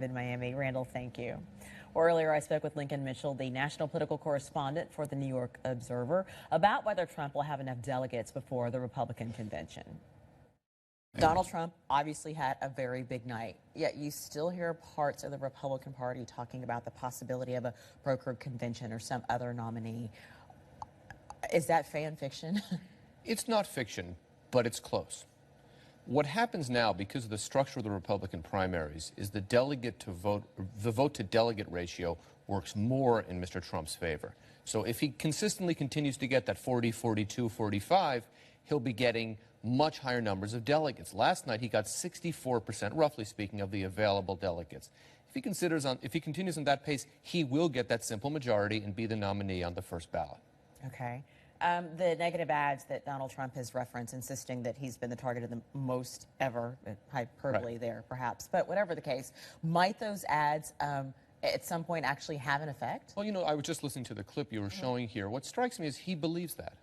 in Miami. Randall, thank you. Well, earlier, I spoke with Lincoln Mitchell, the national political correspondent for the New York Observer, about whether Trump will have enough delegates before the Republican convention. Donald Trump obviously had a very big night, yet you still hear parts of the Republican Party talking about the possibility of a brokered convention or some other nominee. Is that fan fiction? It's not fiction, but it's close. What happens now, because of the structure of the Republican primaries, is the vote to delegate ratio works more in Mr. Trump's favor. So if he consistently continues to get that 40, 42, 45, he'll be getting much higher numbers of delegates. Last night, he got 64%, roughly speaking, of the available delegates. If he continues on that pace, he will get that simple majority and be the nominee on the first ballot. Okay. The negative ads that Donald Trump has referenced, insisting that he's been the target of the most ever, hyperbole there perhaps, but whatever the case, might those ads at some point actually have an effect? Well, I was just listening to the clip you were showing here. What strikes me is he believes that.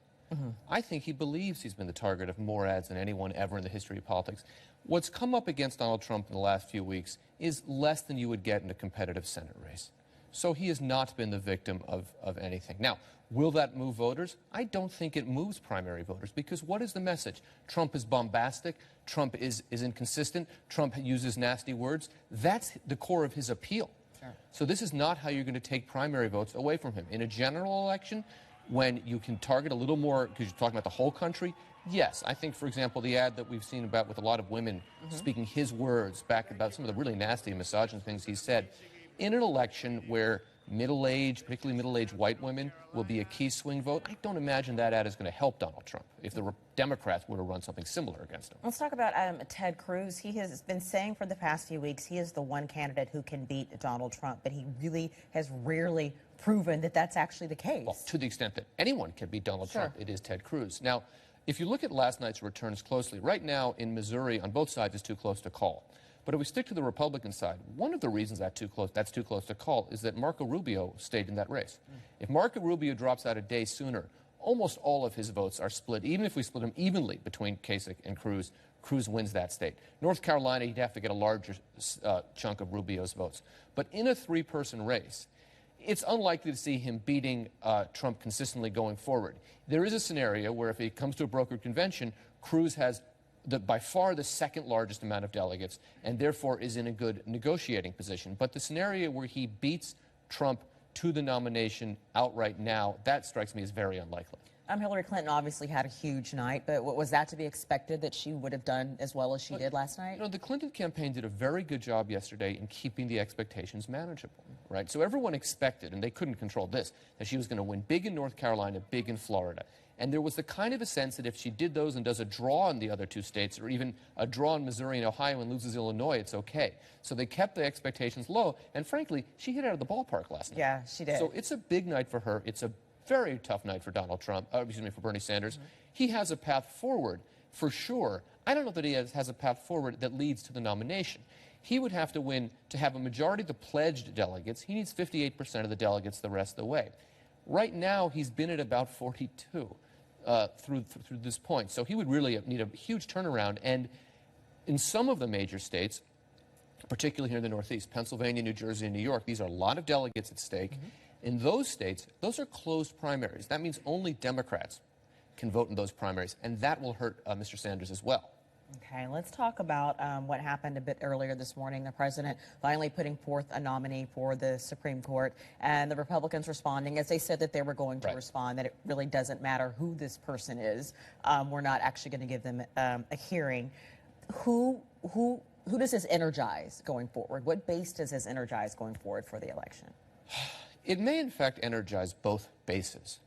I think he believes he's been the target of more ads than anyone ever in the history of politics. What's come up against Donald Trump in the last few weeks is less than you would get in a competitive Senate race. So he has not been the victim of anything. Now, will that move voters? I don't think it moves primary voters, because what is the message? Trump is bombastic. Trump is inconsistent. Trump uses nasty words. That's the core of his appeal. Sure. So this is not how you're going to take primary votes away from him. In a general election, when you can target a little more, because you're talking about the whole country, yes. I think, for example, the ad that we've seen about with a lot of women speaking his words back about some of the really nasty and misogynist things he said, in an election where middle-aged, particularly middle-aged white women, will be a key swing vote, I don't imagine that ad is going to help Donald Trump if the Democrats were to run something similar against him. Let's talk about Ted Cruz. He has been saying for the past few weeks he is the one candidate who can beat Donald Trump, but he really has rarely proven that that's actually the case. Well, to the extent that anyone can beat Donald Trump, it is Ted Cruz. Now, if you look at last night's returns closely, right now in Missouri, on both sides, it's too close to call. But if we stick to the Republican side, one of the reasons that's too close to call is that Marco Rubio stayed in that race. If Marco Rubio drops out a day sooner, almost all of his votes are split. Even if we split them evenly between Kasich and Cruz, Cruz wins that state. North Carolina, he'd have to get a larger chunk of Rubio's votes. But in a three-person race, it's unlikely to see him beating Trump consistently going forward. There is a scenario where if it comes to a brokered convention, Cruz has by far the second largest amount of delegates and therefore is in a good negotiating position. But the scenario where he beats Trump to the nomination outright now, that strikes me as very unlikely. Hillary Clinton obviously had a huge night, but was that to be expected that she would have done as well as she did last night? The Clinton campaign did a very good job yesterday in keeping the expectations manageable, right? So everyone expected, and they couldn't control this, that she was going to win big in North Carolina, big in Florida. And there was the kind of a sense that if she did those and does a draw in the other two states, or even a draw in Missouri and Ohio and loses Illinois, it's okay. So they kept the expectations low, and frankly, she hit out of the ballpark last night. Yeah, she did. So it's a big night for her. It's a very tough night for for Bernie Sanders. He has a path forward, for sure. I don't know that he has a path forward that leads to the nomination. He would have to win to have a majority of the pledged delegates. He needs 58% of the delegates the rest of the way. Right now, he's been at about 42 through this point. So he would really need a huge turnaround. And in some of the major states, particularly here in the Northeast, Pennsylvania, New Jersey, and New York, these are a lot of delegates at stake. In those states, those are closed primaries. That means only Democrats can vote in those primaries, and that will hurt Mr. Sanders as well. Okay, let's talk about what happened a bit earlier this morning. The president finally putting forth a nominee for the Supreme Court, and the Republicans responding as they said that they were going to respond, that it really doesn't matter who this person is. We're not actually going to give them a hearing. Who does this energize going forward? What base does this energize going forward for the election? It may, in fact, energize both bases,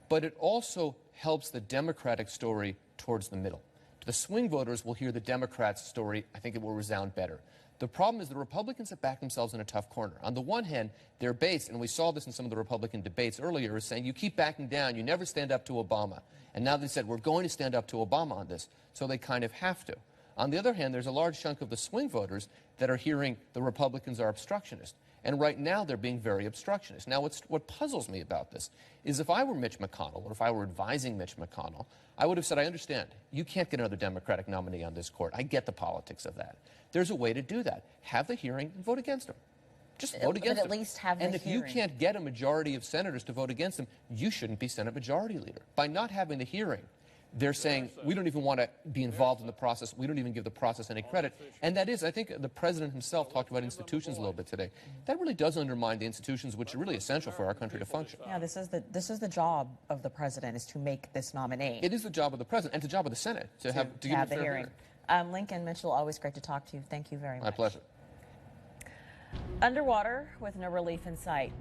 but it also helps the Democratic story towards the middle. The swing voters will hear the Democrats' story. I think it will resound better. The problem is the Republicans have backed themselves in a tough corner. On the one hand, their base, and we saw this in some of the Republican debates earlier, is saying you keep backing down, you never stand up to Obama. And now they said we're going to stand up to Obama on this, so they kind of have to. On the other hand, there's a large chunk of the swing voters that are hearing the Republicans are obstructionist. And right now, they're being very obstructionist. Now, what puzzles me about this is if I were Mitch McConnell, or if I were advising Mitch McConnell, I would have said, I understand, you can't get another Democratic nominee on this court. I get the politics of that. There's a way to do that. Have the hearing and vote against him. Just vote against him. But at least have the hearing. And if you can't get a majority of senators to vote against him, you shouldn't be Senate Majority Leader. By not having the hearing, they're saying, we don't even want to be involved in the process. We don't even give the process any credit. And that is, I think the president himself talked about institutions a little bit today. That really does undermine the institutions which are really essential for our country to function. Yeah, this is the job of the president, is to make this nominee. It is the job of the president and the job of the Senate to give have a the fair hearing. Lincoln Mitchell, always great to talk to you. Thank you very much. My pleasure. Underwater with no relief in sight.